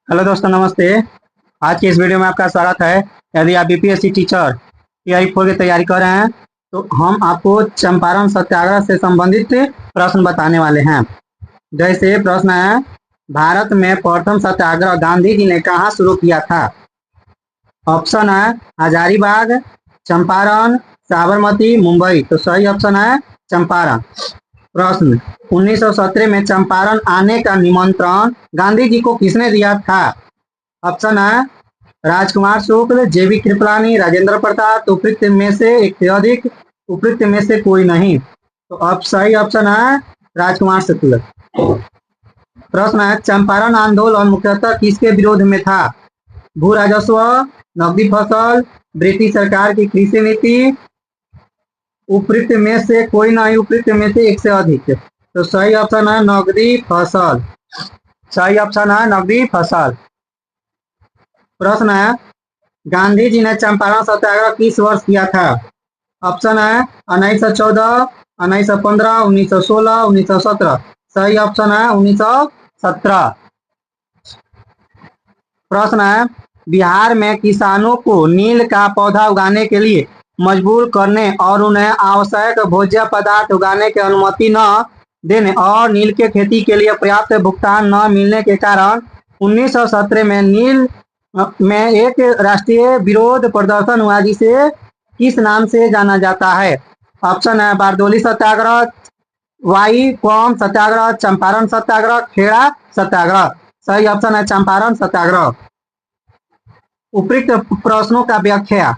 Hello दोस्तों, नमस्ते। आज की इस वीडियो में आपका स्वागत है। यदि आप बीपीएससी टीचर TI4 की तैयारी कर रहे हैं तो हम आपको चंपारण सत्याग्रह से संबंधित प्रश्न बताने वाले हैं। जैसे प्रश्न है, भारत में प्रथम सत्याग्रह गांधी जी ने कहाँ शुरू किया था? ऑप्शन है हजारीबाग, चंपारण, साबरमती, मुंबई। तो सही ऑप्शन है चंपारण। प्रश्न, 1917 में चंपारण आने का निमंत्रण गांधी जी को किसने दिया था? ऑप्शन है राजकुमार शुक्ल, जेबी कृपलानी, राजेंद्र प्रसाद। उपयुक्त में से एक से अधिक, उपयुक्त में से कोई नहीं। तो अब सही ऑप्शन है राजकुमार शुक्ल। प्रश्न है, चंपारण आंदोलन मुख्यतः किसके विरोध में था? भू राजस्व, नकदी फसल, ब्रिटिश सरकार की कृषि नीति। उपयुक्त में से कोई नहीं, उपयुक्त में से एक से अधिक। तो सही ऑप्शन है नकदी फसल। सही ऑप्शन है नकदी फसल। प्रश्न है, गांधी जी ने चंपारण सत्याग्रह किस वर्ष किया था? ऑप्शन है 1914, 1915, 1916, 1917। सही ऑप्शन है 1917। प्रश्न है, बिहार में किसानों को नील का पौधा उगाने के लिए मजबूर करने और उन्हें आवश्यक भोज्य पदार्थ उगाने की अनुमति न देने और नील के खेती के लिए पर्याप्त भुगतान न मिलने के कारण 1917 में नील में एक राष्ट्रीय विरोध प्रदर्शन हुआ, जिसे किस नाम से जाना जाता है? ऑप्शन है बारदोली सत्याग्रह, वाई कॉम सत्याग्रह, चंपारण सत्याग्रह, खेड़ा सत्याग्रह। सही ऑप्शन है चंपारण सत्याग्रह। उपयुक्त प्रश्नों का व्याख्या।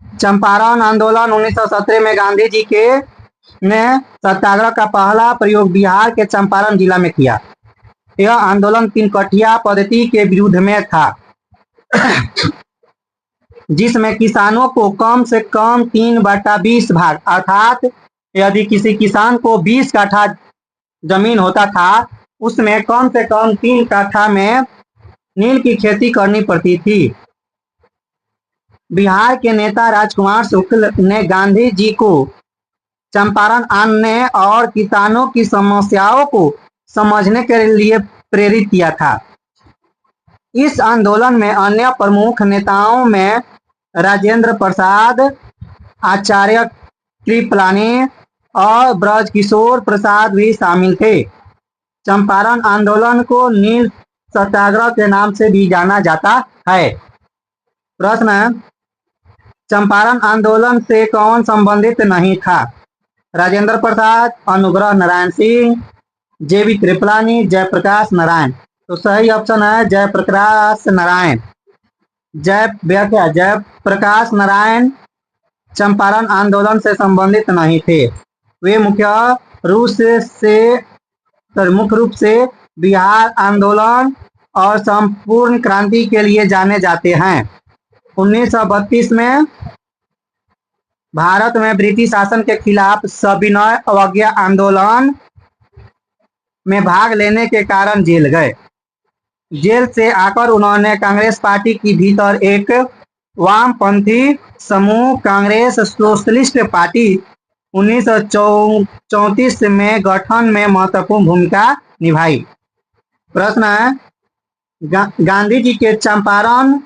चंपारण आंदोलन 1917 में गांधी जी के ने सत्याग्रह का पहला प्रयोग बिहार के चंपारण जिला में किया। यह आंदोलन तीन कठिया पद्धति के विरुद्ध में था, जिसमें किसानों को कम से कम 3/20 भाग, अर्थात यदि किसी किसान को 20 काठा जमीन होता था, उसमें कम से कम 3 काठा में नील की खेती करनी पड़ती थी। बिहार के नेता राजकुमार शुक्ल ने गांधी जी को चंपारण आने और किसानों की समस्याओं को समझने के लिए प्रेरित किया था। इस आंदोलन में अन्य प्रमुख नेताओं में राजेंद्र प्रसाद, आचार्य कृपलानी और ब्रजकिशोर प्रसाद भी शामिल थे। चंपारण आंदोलन को नील सत्याग्रह के नाम से भी जाना जाता है। प्रश्न है, चंपारण आंदोलन से कौन संबंधित नहीं था? राजेंद्र प्रसाद, अनुग्रह नारायण सिंह, जेबी कृपलानी, जयप्रकाश नारायण। तो सही ऑप्शन है जयप्रकाश नारायण। जयप्रकाश नारायण चंपारण आंदोलन से संबंधित नहीं थे। वे मुख्य रूप से बिहार आंदोलन और संपूर्ण क्रांति के लिए जाने जाते हैं। 1932 में भारत में ब्रिटिश शासन के खिलाफ सविनय अवज्ञा आंदोलन में भाग लेने के कारण जेल गए। जेल से आकर उन्होंने कांग्रेस पार्टी के भीतर एक वामपंथी समूह कांग्रेस सोशलिस्ट पार्टी 1934 में गठन में महत्वपूर्ण भूमिका निभाई। प्रश्न है, गांधी जी के चंपारण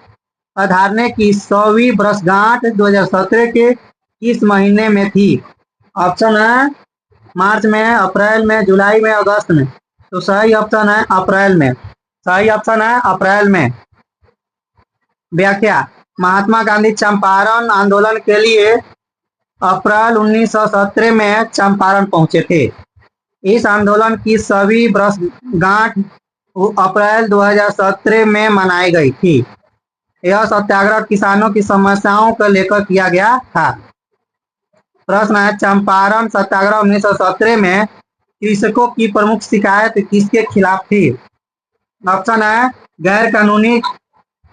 अधारने की 100वीं वर्षगांठ 2017 के किस महीने में थी? ऑप्शन है मार्च में, अप्रैल में, जुलाई में, अगस्त में। तो सही ऑप्शन है अप्रैल में। सही ऑप्शन है अप्रैल में। व्याख्या, महात्मा गांधी चंपारण आंदोलन के लिए अप्रैल 1917 में चंपारण पहुंचे थे। इस आंदोलन की 100वीं वर्षगांठ अप्रैल 2017 में मनाई गई थी। यह सत्याग्रह किसानों की समस्याओं को लेकर किया गया था। प्रश्न है, चंपारण सत्याग्रह 1917 में कृषकों की प्रमुख शिकायत किसके खिलाफ थी? ऑप्शन है गैर कानूनी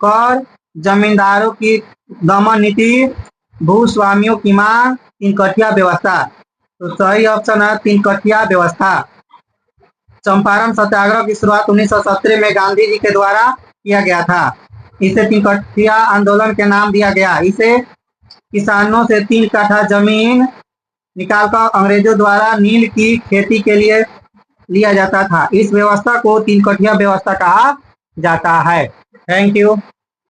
कर, जमींदारों की दमन नीति, भूस्वामियों की मांग, तीन कठिया व्यवस्था। तो सही ऑप्शन है तीन कठिया व्यवस्था। चंपारण सत्याग्रह की शुरुआत 1917 में गांधी जी के द्वारा किया गया था। इसे तीन कठिया आंदोलन के नाम दिया गया। इसे किसानों से 3 काठा जमीन निकालकर अंग्रेजों द्वारा नील की खेती के लिए लिया जाता था। इस व्यवस्था को तीन कठिया व्यवस्था कहा जाता है। Thank you.